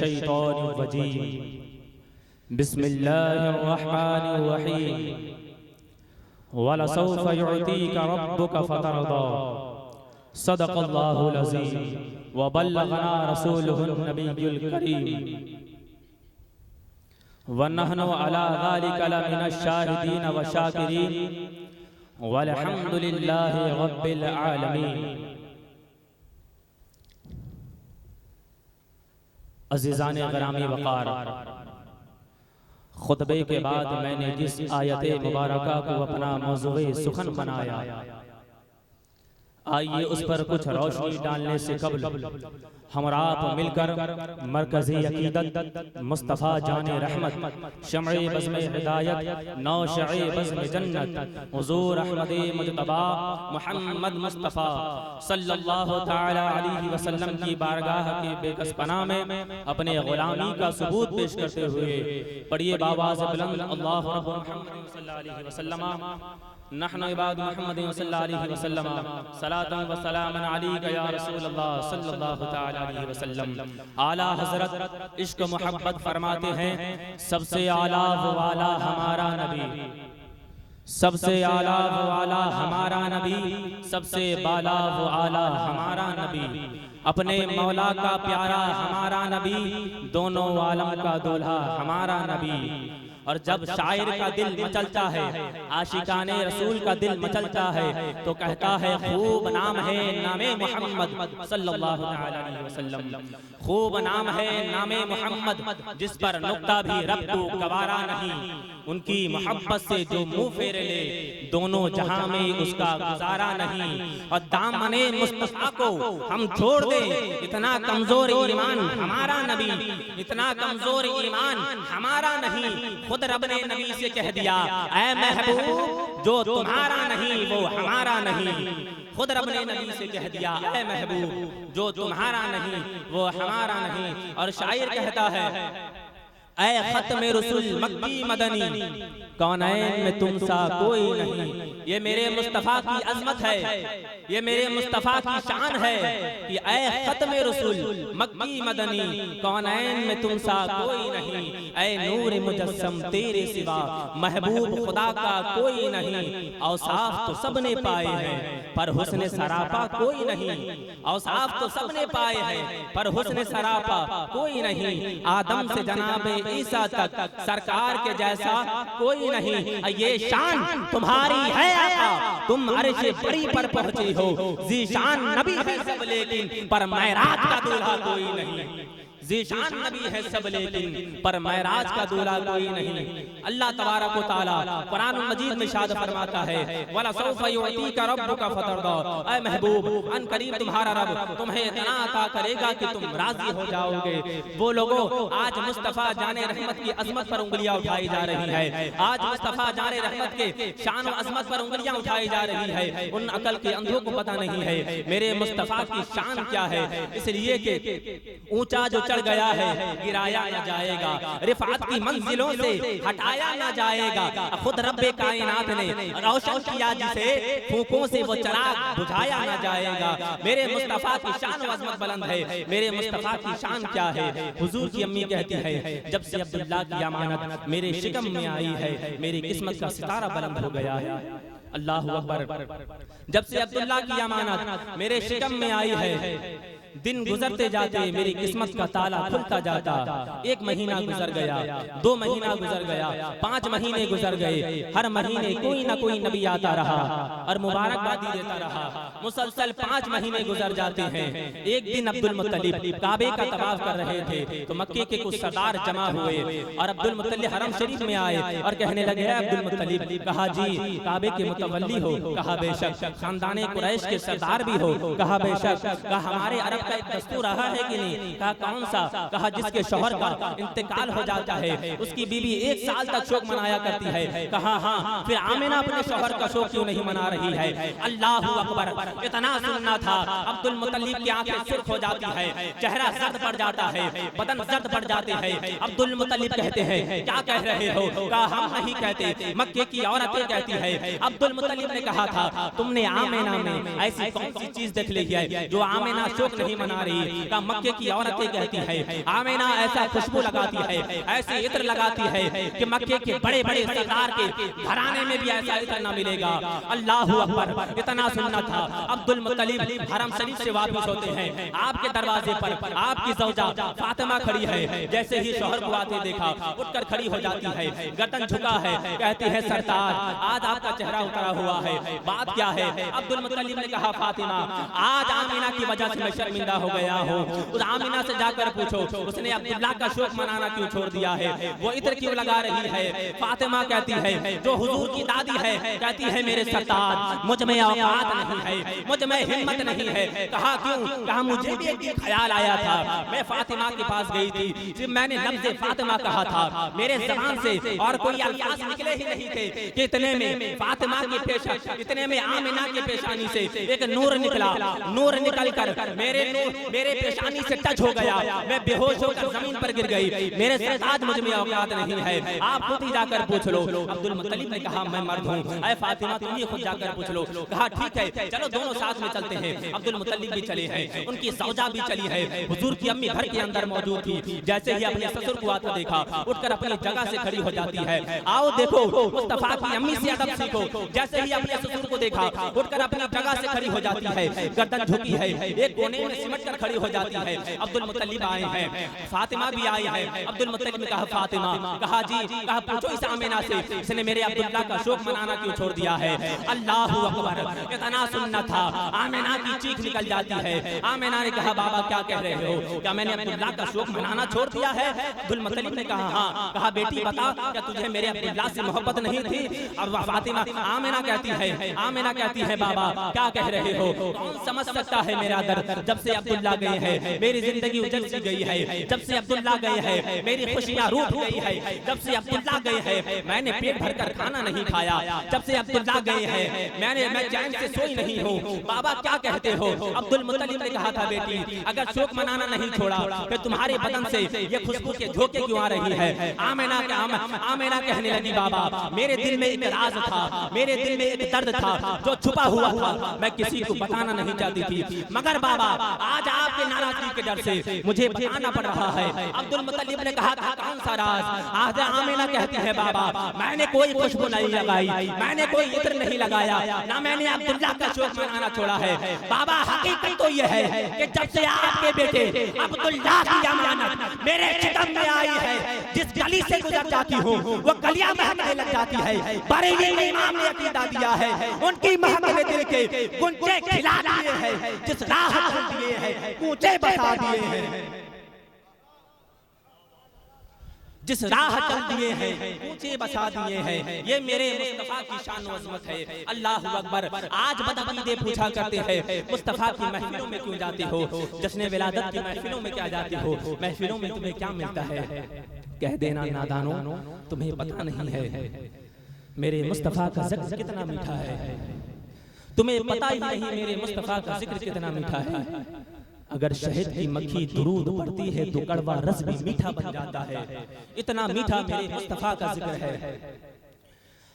शैतानिर्रजीम बिस्मिल्लाहिर्रहमानिर्रहीम वलसौफ युअतीका रब्बुका फतरदा सदक़ल्लाहुल अज़ीम व बल्लगना रसूलुहुन नबियुल करीम व नहनु अला ज़ालिका लमिनश शाहिदीन व शाकिरीन वल्हम्दुलिल्लाहि रब्बिल आलमीन। अज़ीज़ान ग़रामी वक़ार, खुतबे के बाद मैंने जिस आयत मुबारका को अपना मौज़ूए सुखन बनाया, आइए उस पर कुछ रोशनी डालने से कबल हमरा आप मिलकर मरकज़ी अक़ीदत मुस्तफ़ा जाने रहमत शम्अ बज़्म हिदायत नौशअ बज़्म जन्नत हुज़ूर अहमद मुज्तबा मुहम्मद मुस्तफ़ा सल्लल्लाहु तआला अलैहि वसल्लम की बारगाह के बेकस पनाह में अपने ग़ुलामी का सबूत पेश करते हुए पढ़िए बावाज़ बुलंद अल्लाहु रब्बु मुहम्मद सल्लल्लाहु अलैहि वसल्लम नहनु इबाद मुहम्मद सल्लल्लाहु अलैहि वसल्लम सलातन व सलामन अलैका या रसूलल्लाह सल्लल्लाहु तआला अलैहि वसल्लम। आला हज़रत इश्क मोहब्बत फरमाते हैं, सबसे आला वो आला हमारा नबी, सबसे आला वो आला हमारा नबी, सबसे बाला वो आला हमारा नबी, अपने मौला का प्यारा हमारा नबी, दोनों आलम का दूल्हा हमारा नबी। और जब शायर का दिल मचलता है, आशिकाने रसूल का दिल मचलता है, तो कहता है खूब नाम है नामे मोहम्मद सल्लल्लाहु अलैहि वसल्लम, खूब नाम है नामे मोहम्मद जिस पर नुक्ता भी रब को गवारा नहीं, उनकी मोहब्बत से जो मुंह फेरे ले दोनों जहां में उसका गुजारा नहीं। और दामने मुस्तफा को हम छोड़ दे, इतना कमजोर ईमान हमारा नबी, इतना कमजोर ईमान हमारा नहीं। खुद रब ने नबी से कह दिया, ऐ महबूब जो तुम्हारा नहीं वो हमारा नहीं। खुद रब ने नबी से कह दिया, ऐ महबूब जो तुम्हारा नहीं वो हमारा नहीं। और शायर कहता है, ऐ खत्म रसूल मक्की मदनी कौनैन में तुम सा कोई नहीं। ये मेरे मुस्तफ़ा की अज़मत है, ये मेरे मुस्तफ़ा की शान है कि ऐ खत्म रसूल मक्की मदनी कौनैन में तुम सा कोई नहीं। ऐ नूर मुजस्सम तेरे सिवा महबूब खुदा का कोई नहीं। औसाफ तो सबने पाए हैं पर हुस्न सरापा कोई नहीं, औसाफ तो सबने पाए हैं पर हुस्न सरापा कोई नहीं। आदम से जनाबे ईसा तक सरकार के जैसा कोई नहीं। ये शान तुम्हारी है आका, तुम अर्श बड़ी पर पहुंची हो। ज़ीशान नबी है सब लेकिन पर मेराज का दूल्हा कोई नहीं। ज़ीशान नबी है सब लेकिन पर मेराज का दूल्हा कोई नहीं। अल्लाह तबारक व तआला कुरान मजीद में इरशाद फरमाता है, वला सौफ युअतीका रब्बुका फतरदा, ऐ महबूब अन करीब तुम्हारा रब तुम्हें इतना अता करेगा कि तुम राजी हो जाओगे। वो लोगों आज मुस्तफ़ा जाने रहमत की अजमत पर उंगलियां उठाई जा रही है, आज मुस्तफ़ा जाने रहमत के शान और अजमत पर उंगलियां उठाई जा रही है। उन अकल के अंधों को पता नहीं है मेरे मुस्तफ़ा की शान क्या है, इसलिए कि ऊंचा जो गया है गिराया न जाएगा, रिफात की मंजिलों से हटाया न जाएगा। खुद रब्बे कायनात ने रोशन किया जिसे फूकों से वो चिराग बुझाया न जाएगा। मेरे मुस्तफ़ा की शान व अज़मत बुलंद है, मेरे मुस्तफ़ा की शान क्या है। हुजूर की अम्मी कहती है, जब से अब्दुल्लाह की अमानत मेरे शिकम में आई है मेरी किस्मत का सितारा बुलंद हो गया है। अल्लाहु अकबर। जब से अब्दुल्लाह की अमानत मेरे शिकम में आई है, दिन गुजरते जाते मेरी किस्मत का ताला खुलता जाता। एक महीना गुजर गया, 2 महीना गुजर गया, 5 महीने गुजर गए। हर महीने कोई ना कोई नबी आता रहा और मुबारकबादी देता रहा। मुसलसल 5 महीने गुजर जाते हैं। एक दिन अब्दुल मुत्तलिब काबे का तवाफ कर रहे थे तो मक्के के कुछ सरदार जमा हुए और अब्दुल मुत्तलिब हरम शरीफ में आए और कहने लगे, अब्दुल मुत्तलिब, कहा जी काबे के मुतवल्ली हो? कहा बेशक। खानदाने कुरैश के सरदार भी हो? कहा बेशक। कहा हमारे अरब का एक दस्तूर रहा है कि नहीं? कहा कौन सा? कहा जिसके शौहर का इंतकाल हो जाता है उसकी बीवी 1 साल तक शोक मनाया करती है। कहा हाँ, फिर आमिना अपने शौहर का शोक क्यों नहीं मना रही है? अल्लाहु अकबर। इतना सुनना था, अब्दुल मुत्तलिब की आंखें सुर्ख हो जाती है, चेहरा जर्द पड़ जाता है, बदन जर्द पड़ जाते हैं। अब्दुल मुत्तलिब कहते हैं, क्या कह रहे हो? कहा हम नहीं कहते, मक्के की औरतें कहती है। अब्दुल मुत्तलिब ने कहा था, तुमने आमिना में ऐसी कौन सी चीज देख ली है जो आमिना शोक नहीं मना रही। का मक्के की औरतें कहती है आमीना ऐसा खुशबू लगाती है, ऐसे इत्र लगाती है कि मक्के के बड़े बड़े सरदार के घराने में भी ऐसा इत्र ना मिलेगा। अल्लाह अकबर। इतना सुनना था। अब्दुल मुत्तलिब हरम शरीफ से वापस होते हैं, आपके दरवाजे पर आपकी ज़ौजा फातिमा खड़ी है। जैसे ही शौहर को आते देखा उठकर खड़ी हो जाती है, गर्दन झुका है, कहती है सरदार आज आपका चेहरा उतरा हुआ है, बात क्या है? अब्दुल मुत्तलिब ने कहा फातिमा आज आमीना की वजह से मैं शर्मिंदा हो गया हूँ। उस आमीना से जाकर पूछो उसने अब्दुल्लाह का शौक मनाना क्यों छोड़ दिया है, वो इत्र क्यों लगा रही है? फातिमा कहती है जो हुजूर की दादी है, कहती है मेरे सरताज मुझ में औकात नहीं है, मुझ में हिम्मत नहीं है। कहा क्यों? कहा मुझे भी एक ख्याल आया था, मैं फातिमा के पास गई थी, जब मैंने लफ्ज़ फातिमा कहा था मेरे ज़बान से और कोई अल्फाज निकले ही नहीं थे कि इतने में फातिमा की पेशा, इतने में आमिना की पेशानी से एक नूर निकला। नूर निकल कर मेरे पेशानी से टच हो गया, मैं बेहोश होकर जमीन पर गिर गई। मेरे सरताज मुझ में औकात नहीं है, आप खुद ही जाकर पूछ लो। अब्दुल मुत्तलिब ने कहा मैं मर्द हूँ, ऐ फातिमा तुम ही खुद जाकर पूछ लो। कहा ठीक है चलो दोनों साथ में चलते हैं। अब्दुल मुत्तलिब भी चले हैं, उनकी ज़ौजा भी चली है। हुजूर की अम्मी घर के अंदर मौजूद थी। जैसे ही अपने ससुर को आता देखा उठकर अपनी जगह से खड़ी हो जाती है। आओ देखो मुस्तफा की अम्मी से अदब सीखो। जैसे ही अपने ससुर को देखा उठकर अपनी जगह से खड़ी हो जाती है, गर्दन झुकी है, एक कोने में सिमट कर खड़ी हो जाती है। अब्दुल मुत्तलिब आए हैं, फातिमा भी आई है। अब्दुल मुत्तलिब ने कहा फातिमा, कहा जी, कहा पूछो इस आमिना से इसने मेरे अब्दुल्लाह का शौक मनाना क्यों छोड़ दिया है? अल्लाहु अकबर। इतना सुनना था, आमिना की चीख निकल जाती है। आमिना ने कहा बाबा क्या कह रहे हो, क्या मैंने अब्दुल्लाह का शौक मनाना छोड़ दिया है? अब्दुल मुत्तलिब ने कहा हाँ। कहा बेटी बता क्या तुझे मेरे अब्दुल्लाह से मोहब्बत नहीं थी? और फातिमा आमिना कहती है बाबा क्या कह रहे हो, कौन समझ सकता है मेरा दर्द? जब से अब्दुल्लाह गए हैं मेरी जिंदगी उजड़ सी गई है, जब से अब्दुल्लाह गए हैं मेरी खुशियां रूठ गई है, जब से अब्दुल्लाह गए हैं मैंने पेट भरकर खाना नहीं खाया, जब से अब्दुल्लाह गए हैं मैं चैन से सोई नहीं हूँ। बाबा क्या कहते हो? अब्दुल मुत्तलिब ने कहा था बेटी अगर शौक मनाना नहीं छोड़ा फिर तुम्हारे बदन से ये खुशबू के झोंके क्यों आ रही है? आमिना कहने लगी बाबा मेरे दिल में एक राज था, मेरे दिल में एक दर्द था जो छुपा हुआ था, मैं किसी को बताना नहीं चाहती थी, मगर बाबा आज आपके नाराजगी के डर से मुझे बताना पड़ रहा है। अब्दुल मुत्तलिब ने कहा था कौन सा राज? आज आमिना कहती है बाबा मैंने कोई खुशबू नहीं लगाई, मैंने कोई इत्र नहीं लगाया, ना मैंने अब्दुल्लाह का शौक मनाना छोड़ा है। बाबा हकीकत तो यह है कि जब से आपके बेटे अब्दुल्लाह की अमानत मेरे चिकन में आई है, जिस गली से गुजर जाती हूँ वो गलियां महकने लग जाती है। बरेली के इमाम ने अकीदा दिया है उनकी महकने दिल के गुंजे खिला दिए हैं, जिस राह चल दिए हैं ऊंचे बसा दिए हैं, जिस राह चल दिए हैं ऊंचे बसा दिए हैं। ये मेरे मुस्तफा की शान व अज़मत है। अल्लाहु अकबर। आज बदअकीदे पूछा करते हैं मुस्तफा की महफिलों में क्यों जाते हो, जश्न विलादत की महफिलों में क्या जाते हो, महफिलों में तुम्हें क्या मिलता है? कह देना नादानो तुम्हें पता नहीं है मेरे मुस्तफा का जिक्र कितना मीठा है, तुम्हें पता ही नहीं मेरे मुस्तफा का जिक्र कितना मीठा है। अगर शहद की मक्खी दुरूद पढ़ती है तो कड़वा रस भी मीठा बन जाता है, इतना मीठा मेरे मुस्तफा का जिक्र है।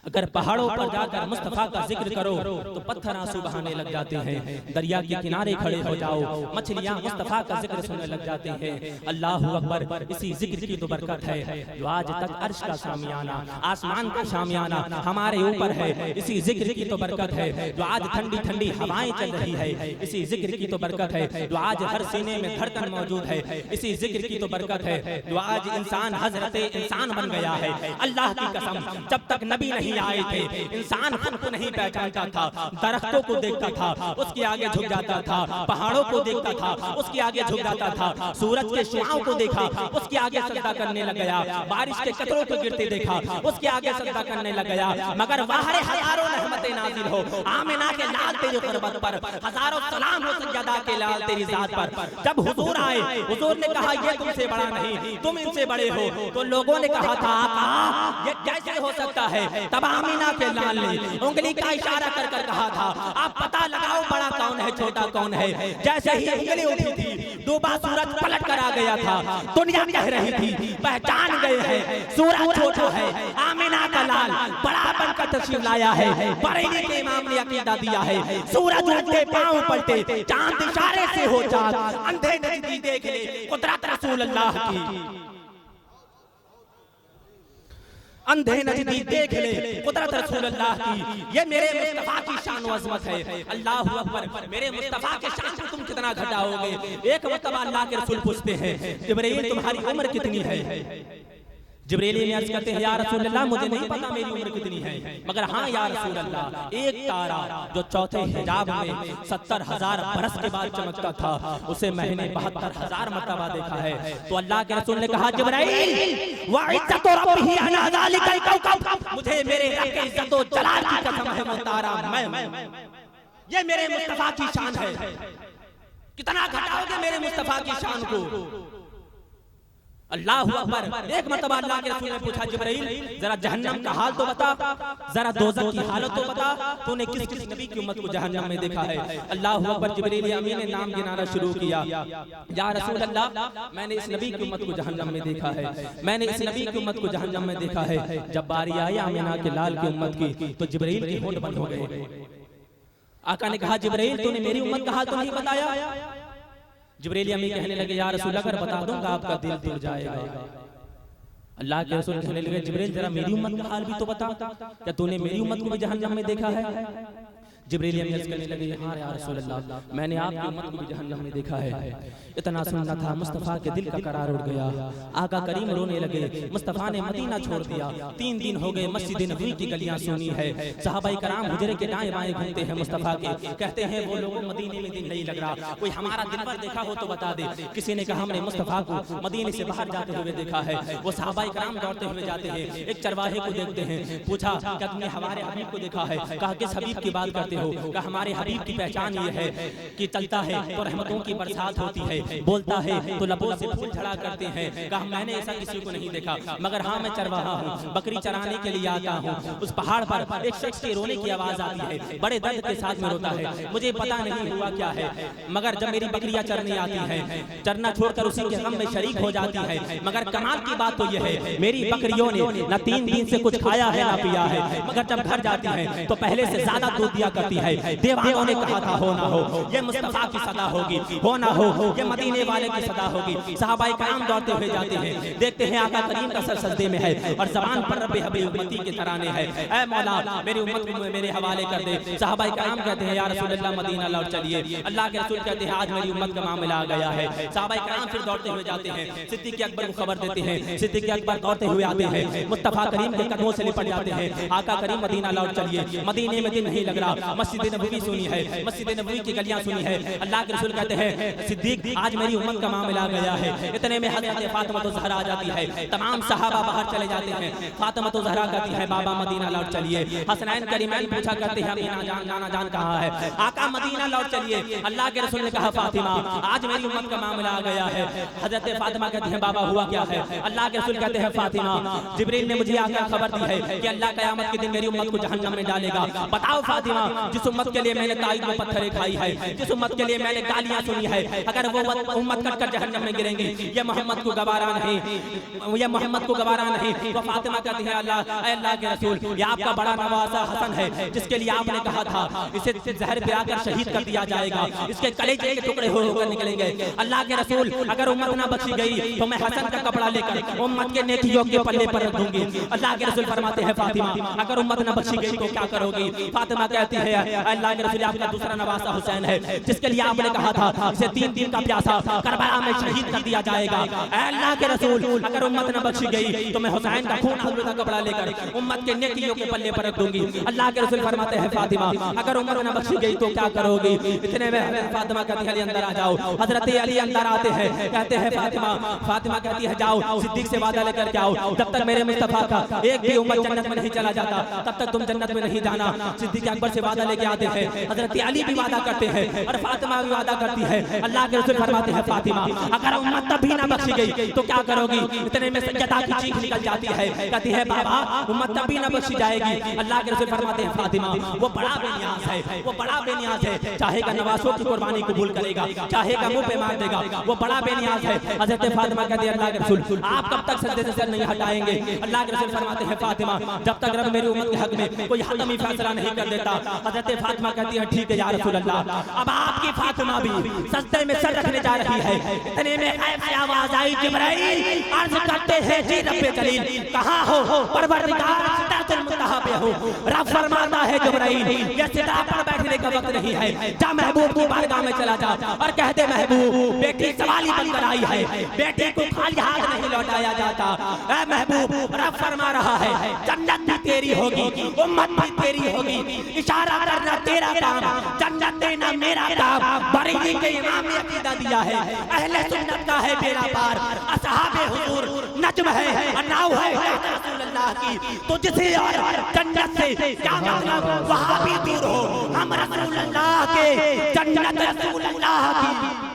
अगर पहाड़ों पर जाकर मुस्तफा का जिक्र करो तो पत्थर आंसू बहाने लग जाते हैं, दरिया के किनारे खड़े हो जाओ मछलियां मुस्तफा का जिक्र सुनने लग जाते हैं। अल्लाहु अकबर। इसी जिक्र की तो बरकत है जो आज तक अर्श का शामियाना, आसमान का शामियाना हमारे ऊपर है। इसी जिक्र की तो बरकत है जो आज ठंडी ठंडी हवाएं चल रही है। इसी जिक्र की तो बरकत है जो आज हर सीने में धड़कन मौजूद है। इसी जिक्र की तो बरकत है जो आज इंसान हजरते इंसान बन गया है। अल्लाह की कसम जब तक नबी नहीं आए थे इंसान खुद को नहीं पहचानता था, दरख्तों को देखता था उसके आगे झुक जाता था, पहाड़ों को देखता था उसके आगे झुक जाता था, सूरज के शुआओं को देखा उसके आगे सजदा करने लग गया, बारिश के कतरों को गिरते देखा उसके आगे सजदा करने लग गया। मगर बाहर हजारों रहमतें नाज़िल हो आमिना के लाल तेरी क़ुर्बत पर, हजारों सलाम हो सज्जदा के लाल तेरी ज़ात पर। जब हुजूर आए हुजूर ने कहा ये तुमसे बड़ा नहीं तुम इनसे बड़े हो, तो लोगों ने कहा था आका ये कैसे हो सकता है? तब आमिना के लाल ने उंगली का इशारा कर कर कहा था आप पता लगाओ बड़ा कौन है छोटा कौन है। जैसे ही उंगली उठी थी डूबा सूरज पलट कर आ गया था। दुनिया कह रही थी पहचान गए हैं, सूरज छोटा है, आमिना का लाल बड़ा बनकर तशरीफ लाया है। बरेली के इमाम ने अकीदा दिया है, सूरज उनके पांव पलटे, चांद इशारे से हो चाँद, अंधे नजदी देख ले कुदरत रसूल अल्लाह की, अंधे नजदी देख ले कुदरत रसूल अल्लाह की। ये मेरे मुस्तफा की शान व अज़मत है। अल्लाहु अकबर। मेरे मुस्तफा के शान को तुम कितना घटाओगे? एक मर्तबा अल्लाह के रसूल पूछते हैं, जिब्रील तुम्हारी उम्र कितनी है? जिब्रील ने अर्ज करते हैं, या रसूल अल्लाह मुझे नहीं पता मेरी उम्र कितनी है, मगर हाँ या रसूल अल्लाह, एक तारा जो चौथे हिजाब में 70,000 बरस के बाद चमकता था, उसे मैंने 72,000 मर्तबा देखा है। तो अल्लाह के रसूल ने कहा, जिब्रील व इज्जत रब्बिही अला ज़ालिकल कौकब, मुझे मेरे रब के इज्जत व जलाल की कसम है, वो तारा मैं। ये मेरे मुस्तफा की शान है। कितना घटाओगे मेरे मुस्तफा की शान को? अल्लाहु अकबर। एक मर्तबा अल्लाह के रसूल ने पूछा, जिब्रील जरा जहन्नम का हाल तो बता, जरा दोज़ख की हालत तो बता, तूने किस किस नबी की उम्मत को जहन्नम में देखा है? अल्लाहु अकबर। जिब्रील अमीन ने नाम गिनाना शुरू किया, या रसूल अल्लाह मैंने इस नबी की उम्मत को जहन्नम में देखा है, मैंने इस नबी की उम्मत को जहन्नम में देखा है। जब बारी आई आमिना के लाल की उम्मत की, तो जिब्रील के होंठ बंद हो गए। आका ने कहा, जिब्रील तूने मेरी उम्मत का हाल तो नहीं बताया? जिब्रील अमीन कहने लगे, या रसूल अगर बता दूंगा आपका दिल टूट जाएगा। अल्लाह के रसूल कहने लगे, जिब्रील जरा मेरी उम्मत का हाल भी तो बता, क्या तूने मेरी उम्मत को भी जहन्नम में देखा है? जिब्रील अमीन कहने लगे, हाँ या रसूल अल्लाह मैंने आपकी उम्मत को भी जहन्नम में देखा है। इतना सुनना था, मुस्तफ़ा के दिल का करार उड़ गया। आका करीम रोने लगे। मुस्तफ़ा ने मदीना छोड़ दिया। 3 दिन हो गए, मस्जिद नबवी की गलियां सुनी है। सहाबाई कराम हुजरे के दाएं बाएं घूमते हैं मुस्तफ़ा के, कहते हैं वो लोग मदीने में दिन नहीं लग रहा, कोई हमारा दिन भर देखा हो तो बता दे। किसी ने कहा हमने मुस्तफ़ा को मदीने से बाहर जाते हुए देखा है। वो सहाबाई कराम दौड़ते हुए जाते हैं, एक चरवाहे को देखते हैं, पूछा क्या तुमने हमारे हबीब को देखा है? कहा किस हबीब की बात करते हो? कहा हमारे हबीब की पहचान ये है कि चलता है तो रहमतों की बरसात होती है, बोलता है तो लबों से फूल झड़ा करते हैं। कहा मैंने ऐसा किसी को नहीं देखा, मगर हाँ मैं चरवाहा हूँ, बकरी चराने के लिए आता हूँ। उस पहाड़ पर एक शख्स के रोने की आवाज आती है, बड़े दर्द के साथ में रोता है, मुझे पता नहीं हुआ क्या है, मगर जब मेरी बकरियां चरने आती हैं, चरना छोड़कर उसी के गम में शरीक हो जाती है। मगर कमाल की बात तो यह है, मेरी बकरियों ने न 3 दिन से कुछ खाया है ना पिया है, मगर जब घर जाती है तो पहले से ज्यादा दूध दिया करती है। दीवानों ने कहा था हो ना हो ये मुस्तफा की सदा होगी, हो ना हो ये मदीने वाले की सदा होगी। सहाबाए कराम दौड़ते हुए जाते हैं, देखते हैं आका करीम का सर सजदे में है और जबान पर रब्बे हबीब उम्मती के तराने हैं, ऐ मौला मेरी उम्मत को मेरे हवाले कर दे। सहाबाए कराम कहते हैं या रसूल अल्लाह मदीना लौट चलिए। अल्लाह के रसूल कहते हैं आज मेरी उम्मत का मामला आ गया है। सहाबाए कराम फिर दौड़ते हुए जाते हैं, सिद्दीक़ अकबर को खबर देते हैं। सिद्दीक़ अकबर दौड़ते हुए आते हैं, मुस्तफा करीम के कदमों से लिपट जाते हैं, आका करीम मदीना लौट चलिए। मदीने में दिन नहीं लग रहा, मस्जिद नबवी सुनी है, मस्जिद नबवी की गलियां सुनी है। अल्लाह के रसूल कहते हैं सिद्दीक आज मेरी उम्मत का मामला आ गया है। इतने में हज़रत फातिमा तो ज़हरा आ जाती है, तमाम सहाबा बाहर चले जाते हैं। फातिमा तो ज़हरा कहती है बाबा मदीना लौट चलिए। हसनैन करीमैन पूछा करते हैं अमीना जान नाना जान कहाँ है? आका मदीना लौट चलिए। अल्लाह के रसूल ने कहा फातिमा आज मेरी उम्मत का मामला आ गया है। हज़रत फातिमा कहती है बाबा हुआ क्या है? अल्लाह के रसूल कहते हैं फातिमा जिब्रील ने मुझे आकर खबर दी है कि अल्लाह क़यामत के दिन मेरी उम्मत को जहन्नम में डालेगा। बताओ फातिमा जिस उम्मत के लिए मैंने ताईद में पत्थरें खाई है, जिस उम्मत के लिए मैंने गालियां सुनी है, अगर वो उम्मत कटकर जहन्नम में गिरेंगे ये मोहम्मद को गवारा नहीं, ये मोहम्मद को गवारा नहीं। तो फातिमा कहती है अल्लाह के रसूल ये आपका बड़ा नवासा हसन है जिसके लिए आपने कहा था इसे जहर पिलाकर शहीद कर दिया जाएगा, इसके कलेजे के टुकड़े होकर निकलेंगे। अल्लाह के रसूल अगर उम्मत ना बची गई तो मैं हसन का कपड़ा लेकर उम्मत के नेकियों के पल्ले पर रख दूंगी। अल्लाह के रसूल फरमाते हैं फातिमा अगर उम्मत ना बची गई तो क्या करोगी? फातिमा कहती है अल्लाह के रसूल आपका दूसरा नवासा हुसैन है जिसके लिए आपने कहा था इसे 3 दिन का प्यासा करबला में शहीद कर दिया जाएगा। अल्लाह के रसूल अगर उम्मत न बची गई तो मैं हुसैन का खून आलूदा कपड़ा लेकर उम्मत के नेकियों के पल्ले पर रख दूंगी। अल्लाह के रसूल फरमाते हैं फातिमा अगर उम्मत न बची गई तो क्या करोगी? इतने में फातिमा कहती है अली अंदर आ जाओ। हजरत अली अंदर आते हैं, कहते हैं फातिमा कहती है जाओ सिद्दीक से वादा लेकर के आओ, जब तक मेरे मुस्तफा का एक भी उम्मत जन्नत में नहीं चला जाता तब तक तुम जन्नत में नहीं जाना। सिद्दीक अकबर से वादा वादा लेके आते हैं, हजरत अली भी वादा करते हैं और फातिमा भी वादा करती है। अल्लाह के रसूल फरमाते हैं फातिमा अगर उम्मत तब भी ना बख्शी गई तो क्या करोगी? इतने में सज्जदा की चीख निकल जाती है, कहती है बाबा उम्मत तब भी ना बख्शी जाएगी। अल्लाह के रसूल फरमाते हैं फातिमा वो बड़ा बेनियाज है, वो बड़ा बेनियाज है, चाहेगा नवासों की कुर्बानी कबूल करेगा, चाहेगा मुंह पे मार देगा, वो बड़ा बेनियाज है। हजरत फातिमा कहती है अल्लाह के रसूल आप कब तक सजदे से सर नहीं हटाएंगे? अल्लाह के रसूल फरमाते हैं फातिमा जब तक रब मेरी उम्मत के हक में कोई हतमी फैसला नहीं कर देता। हजरत फातिमा कहती है ठीक है या रसूल अल्लाह। अब आपकी फातिमा भी सजदे में सर रखने जा रही है, इतने में ऐसी आवाज आई जिब्राइल अर्ज करते हैं जी रब्बे जलील कहां हो? परवरदिगार सिदरतुल मुंतहा पे हो। रब फरमाता है जिब्राइल ये सिदरा पर बैठने का वक्त नहीं है, जा महबूब की बारगाह में चला जा और कह दे महबूब बेटी सवाली बनकर आई है, बेटी को खाली हाथ नहीं लौटाया जाता। ऐ महबूब रब फरमा रहा है जन्नत भी तेरी होगी, उम्मत भी तेरी होगी, इशारा करना तेरा काम, जन्नत देना मेरा काम। बरेली के इमाम ने अकीदा दिया है अहले सुन्नत का है बेड़ा पार, असहाबे हुजूर नज्म है और नाव है रसूल अल्लाह की, तुझसे और जन्नत से क्या मतलब? वहां भी दूर हो, हम रसूल अल्लाह के, जन्नत रसूल अल्लाह की।